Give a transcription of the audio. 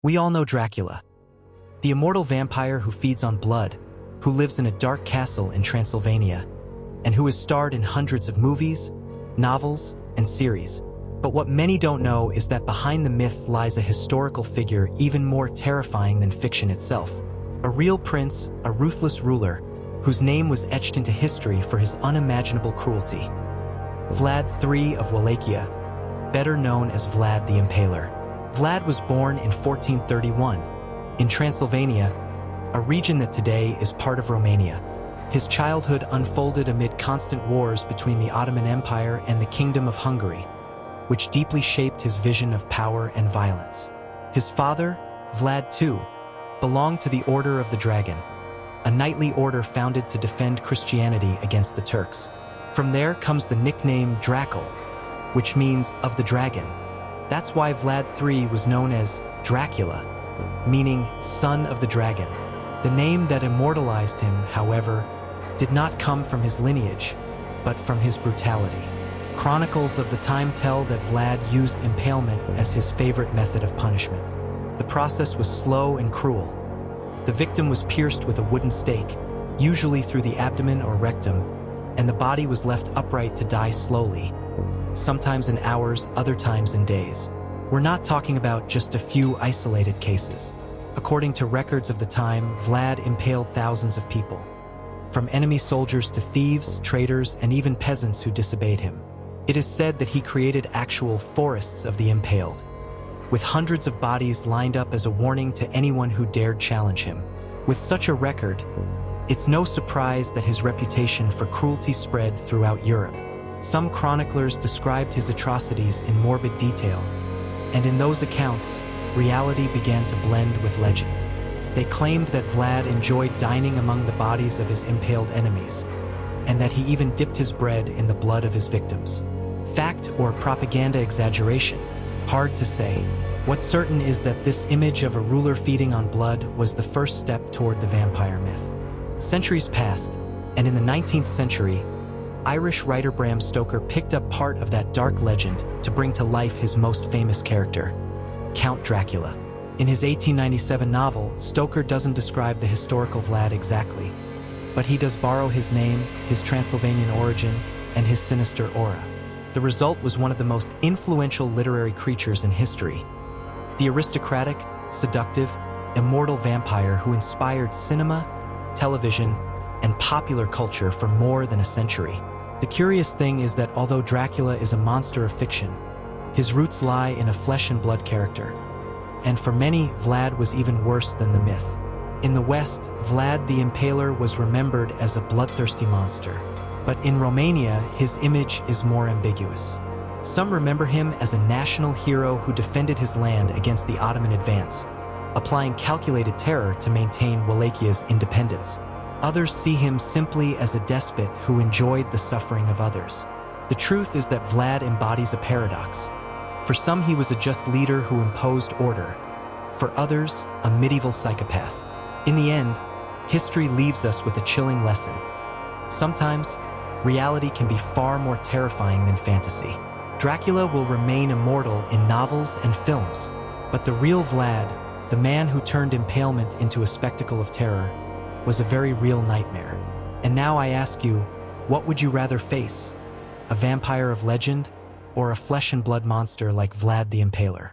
We all know Dracula, the immortal vampire who feeds on blood, who lives in a dark castle in Transylvania, and who has starred in hundreds of movies, novels, and series. But what many don't know is that behind the myth lies a historical figure even more terrifying than fiction itself. A real prince, a ruthless ruler, whose name was etched into history for his unimaginable cruelty. Vlad III of Wallachia, better known as Vlad the Impaler. Vlad was born in 1431 in Transylvania, a region that today is part of Romania. His childhood unfolded amid constant wars between the Ottoman Empire and the Kingdom of Hungary, which deeply shaped his vision of power and violence. His father, Vlad II, belonged to the Order of the Dragon, a knightly order founded to defend Christianity against the Turks. From there comes the nickname Dracula, which means of the dragon. That's why Vlad III was known as Dracula, meaning son of the dragon. The name that immortalized him, however, did not come from his lineage, but from his brutality. Chronicles of the time tell that Vlad used impalement as his favorite method of punishment. The process was slow and cruel. The victim was pierced with a wooden stake, usually through the abdomen or rectum, and the body was left upright to die slowly, sometimes in hours, other times in days. We're not talking about just a few isolated cases. According to records of the time, Vlad impaled thousands of people, from enemy soldiers to thieves, traitors, and even peasants who disobeyed him. It is said that he created actual forests of the impaled, with hundreds of bodies lined up as a warning to anyone who dared challenge him. With such a record, it's no surprise that his reputation for cruelty spread throughout Europe. Some chroniclers described his atrocities in morbid detail, and in those accounts, reality began to blend with legend. They claimed that Vlad enjoyed dining among the bodies of his impaled enemies, and that he even dipped his bread in the blood of his victims. Fact or propaganda exaggeration? Hard to say. What's certain is that this image of a ruler feeding on blood was the first step toward the vampire myth. Centuries passed, and in the 19th century, Irish writer Bram Stoker picked up part of that dark legend to bring to life his most famous character, Count Dracula. In his 1897 novel, Stoker doesn't describe the historical Vlad exactly, but he does borrow his name, his Transylvanian origin, and his sinister aura. The result was one of the most influential literary creatures in history, the aristocratic, seductive, immortal vampire who inspired cinema, television, and popular culture for more than a century. The curious thing is that although Dracula is a monster of fiction, his roots lie in a flesh and blood character. And for many, Vlad was even worse than the myth. In the West, Vlad the Impaler was remembered as a bloodthirsty monster. But in Romania, his image is more ambiguous. Some remember him as a national hero who defended his land against the Ottoman advance, applying calculated terror to maintain Wallachia's independence. Others see him simply as a despot who enjoyed the suffering of others. The truth is that Vlad embodies a paradox. For some, he was a just leader who imposed order. For others, a medieval psychopath. In the end, history leaves us with a chilling lesson. Sometimes, reality can be far more terrifying than fantasy. Dracula will remain immortal in novels and films, but the real Vlad, the man who turned impalement into a spectacle of terror, was a very real nightmare. And now I ask you, what would you rather face? A vampire of legend or a flesh and blood monster like Vlad the Impaler?